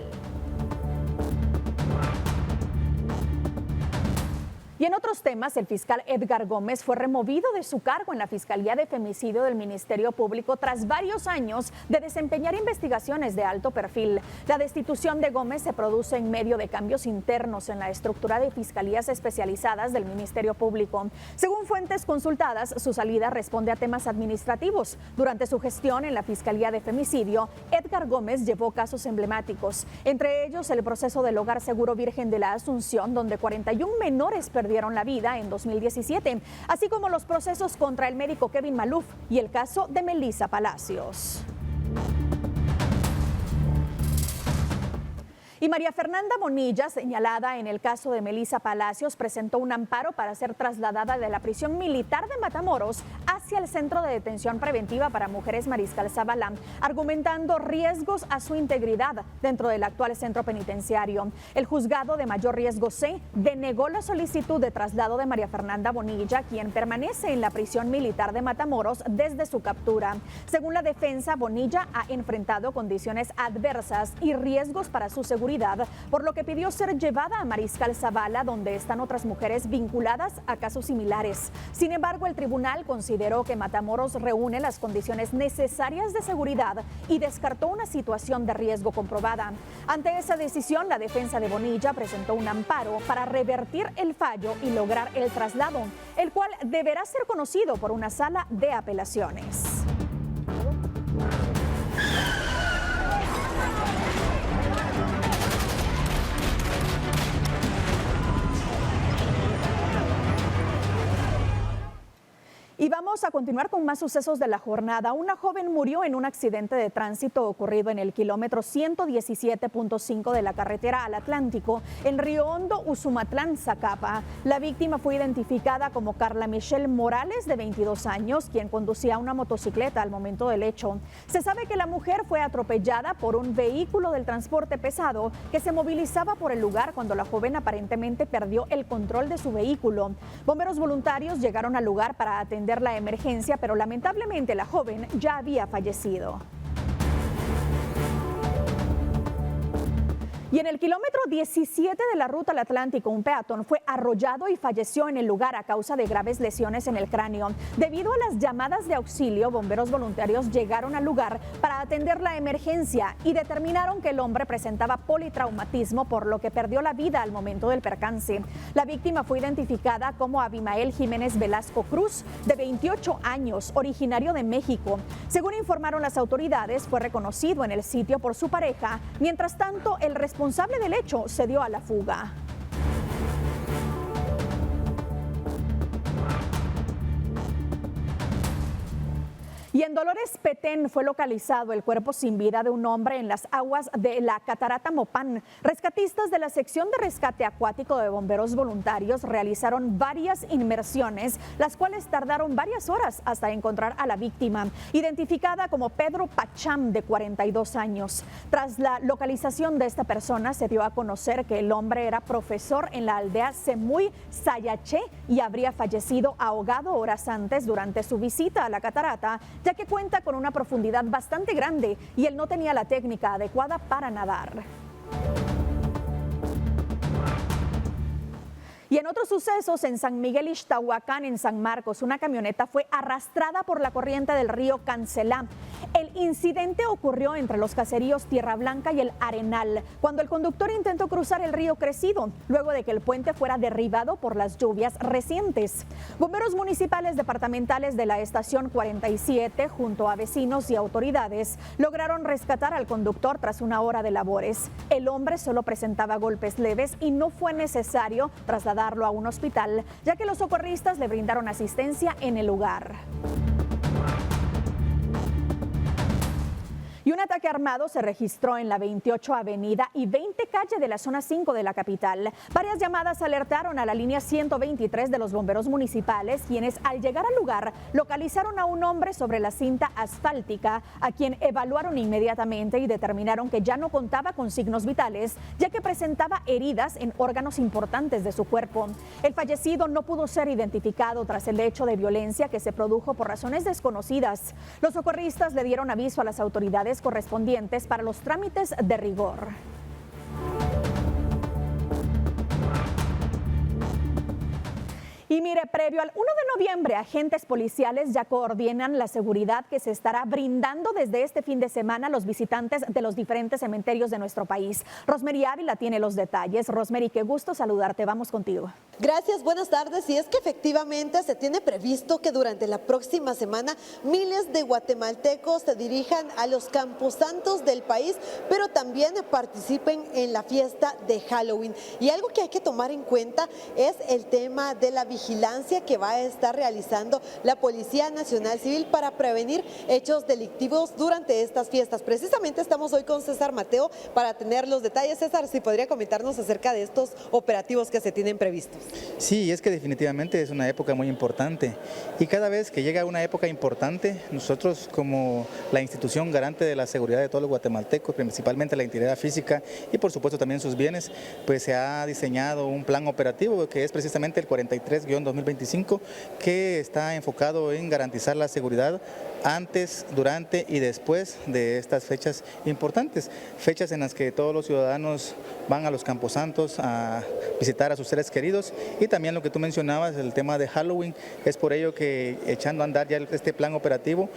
Y en otros temas, el fiscal Edgar Gómez fue removido de su cargo en la Fiscalía de Femicidio del Ministerio Público tras varios años de desempeñar investigaciones de alto perfil. La destitución de Gómez se produce en medio de cambios internos en la estructura de fiscalías especializadas del Ministerio Público. Según fuentes consultadas, su salida responde a temas administrativos. Durante su gestión en la Fiscalía de Femicidio, Edgar Gómez llevó casos emblemáticos, entre ellos el proceso del Hogar Seguro Virgen de la Asunción, donde 41 menores perdieron la vida en 2017, así como los procesos contra el médico Kevin Maluf y el caso de Melissa Palacios. Y María Fernanda Bonilla, señalada en el caso de Melissa Palacios, presentó un amparo para ser trasladada de la prisión militar de Matamoros hacia el Centro de Detención Preventiva para Mujeres Mariscal Zavala, argumentando riesgos a su integridad dentro del actual centro penitenciario. El juzgado de mayor riesgo C denegó la solicitud de traslado de María Fernanda Bonilla, quien permanece en la prisión militar de Matamoros desde su captura. Según la defensa, Bonilla ha enfrentado condiciones adversas y riesgos para su seguridad, por lo que pidió ser llevada a Mariscal Zavala, donde están otras mujeres vinculadas a casos similares. Sin embargo, el tribunal consideró que Matamoros reúne las condiciones necesarias de seguridad y descartó una situación de riesgo comprobada. Ante esa decisión, la defensa de Bonilla presentó un amparo para revertir el fallo y lograr el traslado, el cual deberá ser conocido por una sala de apelaciones. Y vamos a continuar con más sucesos de la jornada. Una joven murió en un accidente de tránsito ocurrido en el kilómetro 117.5 de la carretera al Atlántico, en Río Hondo, Usumatlán, Zacapa. La víctima fue identificada como Carla Michelle Morales, de 22 años, quien conducía una motocicleta al momento del hecho. Se sabe que la mujer fue atropellada por un vehículo del transporte pesado que se movilizaba por el lugar cuando la joven aparentemente perdió el control de su vehículo. Bomberos voluntarios llegaron al lugar para atender la emergencia, pero lamentablemente la joven ya había fallecido. Y en el kilómetro 17 de la ruta al Atlántico, un peatón fue arrollado y falleció en el lugar a causa de graves lesiones en el cráneo. Debido a las llamadas de auxilio, bomberos voluntarios llegaron al lugar para atender la emergencia y determinaron que el hombre presentaba politraumatismo, por lo que perdió la vida al momento del percance. La víctima fue identificada como Abimael Jiménez Velasco Cruz, de 28 años, originario de México. Según informaron las autoridades, fue reconocido en el sitio por su pareja. Mientras tanto, el responsable del hecho se dio a la fuga. Y en Dolores Petén fue localizado el cuerpo sin vida de un hombre en las aguas de la Catarata Mopán. Rescatistas de la sección de rescate acuático de bomberos voluntarios realizaron varias inmersiones, las cuales tardaron varias horas hasta encontrar a la víctima, identificada como Pedro Pacham, de 42 años. Tras la localización de esta persona, se dio a conocer que el hombre era profesor en la aldea Semuy Sayaché y habría fallecido ahogado horas antes durante su visita a la catarata, ya que cuenta con una profundidad bastante grande y él no tenía la técnica adecuada para nadar. Y en otros sucesos, en San Miguel Ixtahuacán, en San Marcos, una camioneta fue arrastrada por la corriente del río Cancelá. El incidente ocurrió entre los caseríos Tierra Blanca y El Arenal, cuando el conductor intentó cruzar el río Crecido, luego de que el puente fuera derribado por las lluvias recientes. Bomberos municipales departamentales de la estación 47, junto a vecinos y autoridades, lograron rescatar al conductor tras una hora de labores. El hombre solo presentaba golpes leves y no fue necesario trasladarlo a un hospital, ya que los socorristas le brindaron asistencia en el lugar. Y un ataque armado se registró en la 28 Avenida y 20 Calle de la zona 5 de la capital. Varias llamadas alertaron a la línea 123 de los bomberos municipales, quienes al llegar al lugar localizaron a un hombre sobre la cinta asfáltica, a quien evaluaron inmediatamente y determinaron que ya no contaba con signos vitales, ya que presentaba heridas en órganos importantes de su cuerpo. El fallecido no pudo ser identificado tras el hecho de violencia que se produjo por razones desconocidas. Los socorristas le dieron aviso a las autoridades correspondientes para los trámites de rigor. Y mire, previo al 1 de noviembre, agentes policiales ya coordinan la seguridad que se estará brindando desde este fin de semana a los visitantes de los diferentes cementerios de nuestro país. Rosemary Ávila tiene los detalles. Rosemary, qué gusto saludarte. Vamos contigo. Gracias, buenas tardes. Y es que efectivamente se tiene previsto que durante la próxima semana miles de guatemaltecos se dirijan a los camposantos del país, pero también participen en la fiesta de Halloween. Y algo que hay que tomar en cuenta es el tema de la vigilancia que va a estar realizando la Policía Nacional Civil para prevenir hechos delictivos durante estas fiestas. Precisamente estamos hoy con César Mateo para tener los detalles. César, si podría comentarnos acerca de estos operativos que se tienen previstos. Sí, es que definitivamente es una época muy importante y cada vez que llega una época importante, nosotros como la institución garante de la seguridad de todos los guatemaltecos, principalmente la integridad física y por supuesto también sus bienes, pues se ha diseñado un plan operativo que es precisamente el 43-2025, que está enfocado en garantizar la seguridad antes, durante y después de estas fechas importantes, fechas en las que todos los ciudadanos van a los camposantos a visitar a sus seres queridos y también lo que tú mencionabas, el tema de Halloween. Es por ello que echando a andar ya este plan operativo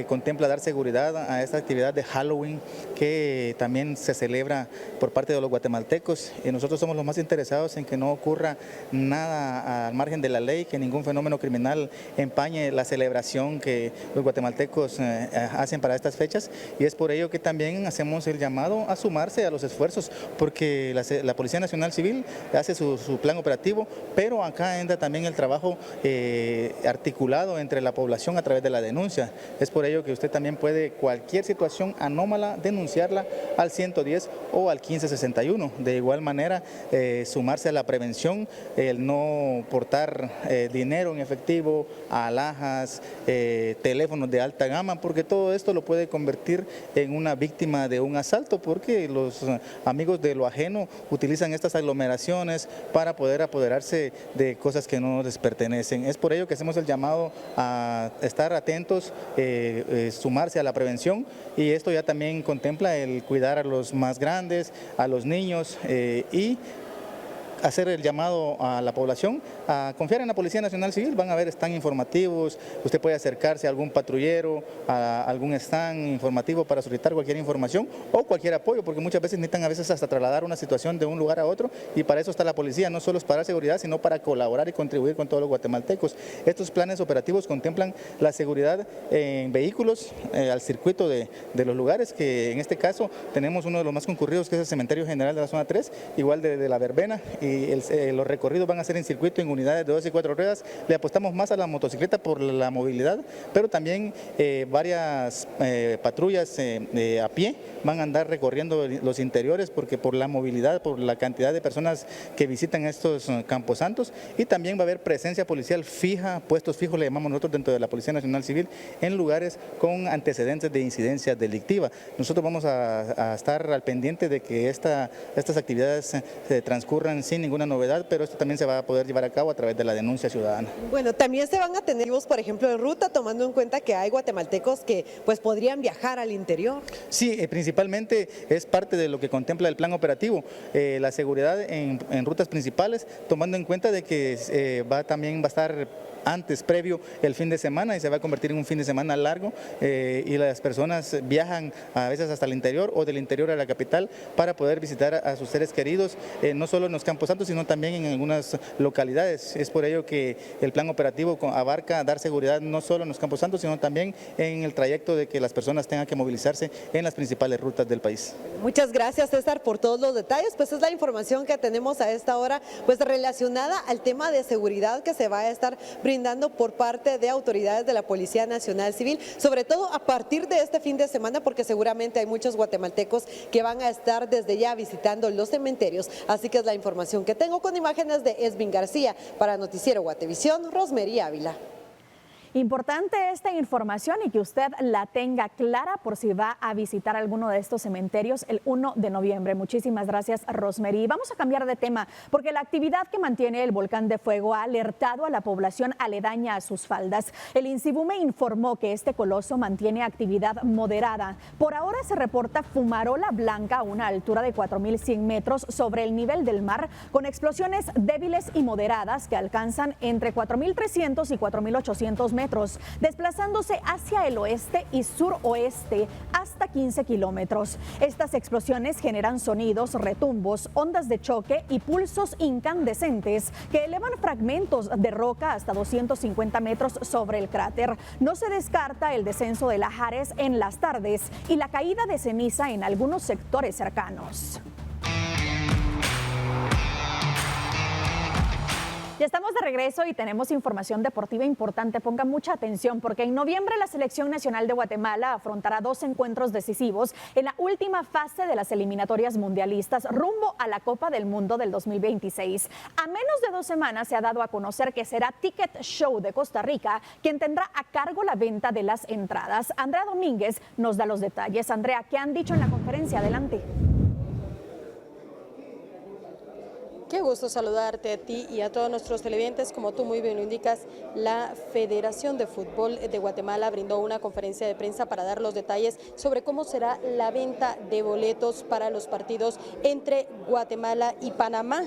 contempla dar seguridad a esta actividad de Halloween que también se celebra por parte de los guatemaltecos y nosotros somos los más interesados en que no ocurra nada al margen de la ley, que ningún fenómeno criminal empañe la celebración que los guatemaltecos hacen para estas fechas y es por ello que también hacemos el llamado a sumarse a los esfuerzos porque la Policía Nacional Civil hace su plan operativo, pero acá entra también el trabajo articulado entre la población a través de la denuncia. Es por ello que usted también puede cualquier situación anómala denunciarla al 110 o al 1561. De igual manera sumarse a la prevención, el no portar dinero en efectivo, alhajas, teléfonos de alta gama, porque todo esto lo puede convertir en una víctima de un asalto, porque los amigos de lo ajeno utilizan estas aglomeraciones para poder apoderarse de cosas que no les pertenecen. Es por ello que hacemos el llamado a estar atentos, sumarse a la prevención y esto ya también contempla el cuidar a los más grandes, a los niños y hacer el llamado a la población a confiar en la Policía Nacional Civil. Van a ver stand informativos, usted puede acercarse a algún patrullero, a algún stand informativo para solicitar cualquier información o cualquier apoyo, porque muchas veces necesitan a veces hasta trasladar una situación de un lugar a otro y para eso está la policía, no solo para seguridad, sino para colaborar y contribuir con todos los guatemaltecos. Estos planes operativos contemplan la seguridad en vehículos al circuito de los lugares, que en este caso tenemos uno de los más concurridos, que es el Cementerio General de la Zona 3, igual de la Verbena, y los recorridos van a ser en circuito en unidades de 2 y 4 ruedas. Le apostamos más a la motocicleta por la movilidad, pero también varias patrullas a pie van a andar recorriendo los interiores porque por la movilidad, por la cantidad de personas que visitan estos camposantos, y también va a haber presencia policial fija, puestos fijos le llamamos nosotros dentro de la Policía Nacional Civil, en lugares con antecedentes de incidencia delictiva. Nosotros vamos a estar al pendiente de que estas actividades transcurran sin sin ninguna novedad, pero esto también se va a poder llevar a cabo a través de la denuncia ciudadana. Bueno, también se van a tener, por ejemplo, en ruta, tomando en cuenta que hay guatemaltecos que pues podrían viajar al interior. Sí, principalmente es parte de lo que contempla el plan operativo, la seguridad en rutas principales, tomando en cuenta de que también va a estar antes, previo el fin de semana, y se va a convertir en un fin de semana largo, y las personas viajan a veces hasta el interior o del interior a la capital para poder visitar a sus seres queridos, no solo en los Campos Santos, sino también en algunas localidades. Es por ello que el plan operativo abarca dar seguridad no solo en los Campos Santos, sino también en el trayecto de que las personas tengan que movilizarse en las principales rutas del país. Muchas gracias, César, por todos los detalles. Pues es la información que tenemos a esta hora, pues relacionada al tema de seguridad que se va a estar brindando por parte de autoridades de la Policía Nacional Civil, sobre todo a partir de este fin de semana, porque seguramente hay muchos guatemaltecos que van a estar desde ya visitando los cementerios. Así que es la información que tengo, con imágenes de Esvin García. Para Noticiero Guatevisión, Rosmery Ávila. Importante esta información y que usted la tenga clara por si va a visitar alguno de estos cementerios el 1 de noviembre. Muchísimas gracias, Rosmery. Vamos a cambiar de tema porque la actividad que mantiene el volcán de fuego ha alertado a la población aledaña a sus faldas. El INCIBUME informó que este coloso mantiene actividad moderada. Por ahora se reporta fumarola blanca a una altura de 4.100 metros sobre el nivel del mar, con explosiones débiles y moderadas que alcanzan entre 4.300 y 4.800 metros, desplazándose hacia el oeste y suroeste hasta 15 kilómetros. Estas explosiones generan sonidos, retumbos, ondas de choque y pulsos incandescentes que elevan fragmentos de roca hasta 250 metros sobre el cráter. No se descarta el descenso de lahares en las tardes y la caída de ceniza en algunos sectores cercanos. Ya estamos de regreso y tenemos información deportiva importante. Pongan mucha atención porque en noviembre la Selección Nacional de Guatemala afrontará 2 encuentros decisivos en la última fase de las eliminatorias mundialistas rumbo a la Copa del Mundo del 2026. A menos de 2 semanas se ha dado a conocer que será Ticket Show de Costa Rica quien tendrá a cargo la venta de las entradas. Andrea Domínguez nos da los detalles. Andrea, ¿qué han dicho en la conferencia? Adelante. Qué gusto saludarte a ti y a todos nuestros televidentes. Como tú muy bien lo indicas, la Federación de Fútbol de Guatemala brindó una conferencia de prensa para dar los detalles sobre cómo será la venta de boletos para los partidos entre Guatemala y Panamá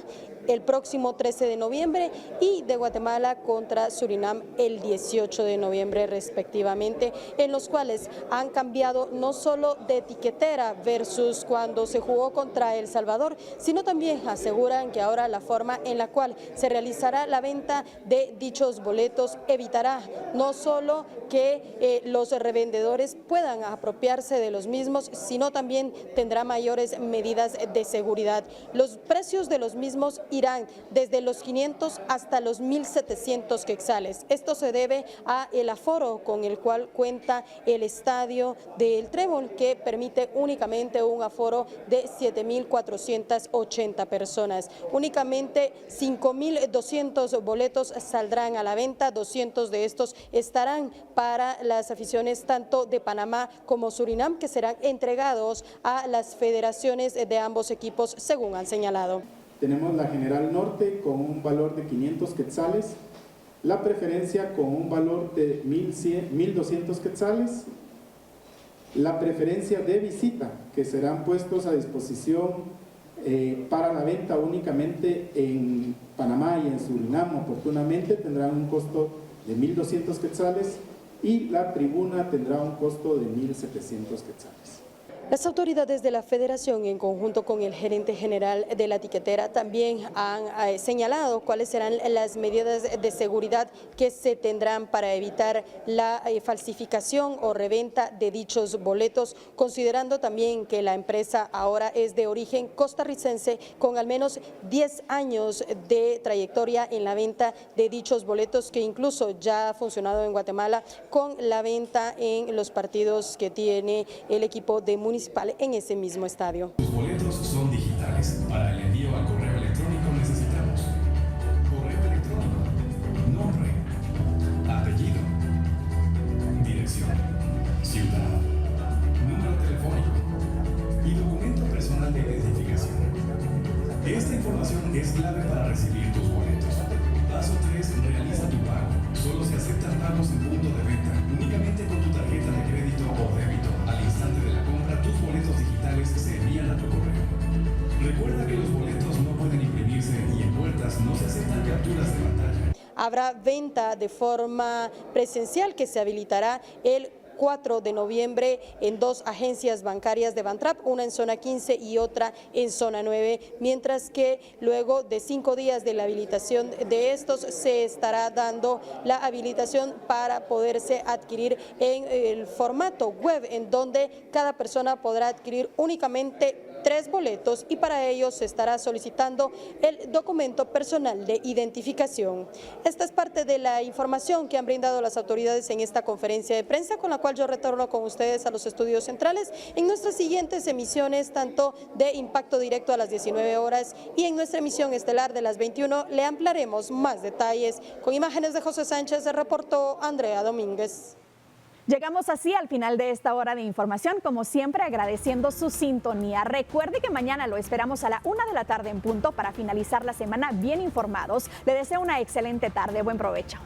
el próximo 13 de noviembre y de Guatemala contra Surinam el 18 de noviembre respectivamente, en los cuales han cambiado no solo de etiquetera versus cuando se jugó contra El Salvador, sino también aseguran que ahora la forma en la cual se realizará la venta de dichos boletos evitará no solo que los revendedores puedan apropiarse de los mismos, sino también tendrá mayores medidas de seguridad. Los precios de los mismos irán desde los 500 hasta los 1.700 quetzales. Esto se debe a el aforo con el cual cuenta el estadio del Trébol, que permite únicamente un aforo de 7.480 personas. Únicamente 5.200 boletos saldrán a la venta, 200 de estos estarán para las aficiones tanto de Panamá como Surinam, que serán entregados a las federaciones de ambos equipos, según han señalado. Tenemos la General Norte con un valor de 500 quetzales, la Preferencia con un valor de 1.200 quetzales, la Preferencia de Visita, que serán puestos a disposición para la venta únicamente en Panamá y en Surinam oportunamente, tendrán un costo de 1.200 quetzales y la Tribuna tendrá un costo de 1.700 quetzales. Las autoridades de la Federación, en conjunto con el gerente general de la etiquetera, también han señalado cuáles serán las medidas de seguridad que se tendrán para evitar la falsificación o reventa de dichos boletos, considerando también que la empresa ahora es de origen costarricense con al menos 10 años de trayectoria en la venta de dichos boletos, que incluso ya ha funcionado en Guatemala con la venta en los partidos que tiene el equipo de Municipal en ese mismo estadio. Los boletos son digitales. Para el envío al correo electrónico necesitamos correo electrónico, nombre, apellido, dirección, ciudad, número telefónico y documento personal de identificación. Esta información información es clave para recibir tus boletos. Paso 3. Realiza tu pago. Solo se aceptan pagos en punto de venta. Únicamente con tu tarjeta de crédito o débito. Al instante de la compra, tus boletos digitales se envían a tu correo. Recuerda que los boletos no pueden imprimirse y en puertas no se aceptan capturas de pantalla. Habrá venta de forma presencial que se habilitará el 4 de noviembre en 2 agencias bancarias de Bantrap, una en zona 15 y otra en zona 9, mientras que luego de 5 días de la habilitación de estos se estará dando la habilitación para poderse adquirir en el formato web, en donde cada persona podrá adquirir únicamente 3 boletos y para ello se estará solicitando el documento personal de identificación. Esta es parte de la información que han brindado las autoridades en esta conferencia de prensa, con la cual yo retorno con ustedes a los estudios centrales en nuestras siguientes emisiones, tanto de Impacto Directo a las 19 horas y en nuestra emisión estelar de las 21 le ampliaremos más detalles. Con imágenes de José Sánchez, reportó Andrea Domínguez. Llegamos así al final de esta hora de información, como siempre agradeciendo su sintonía. Recuerde que mañana lo esperamos a la 1 de la tarde en punto para finalizar la semana bien informados. Le deseo una excelente tarde, buen provecho.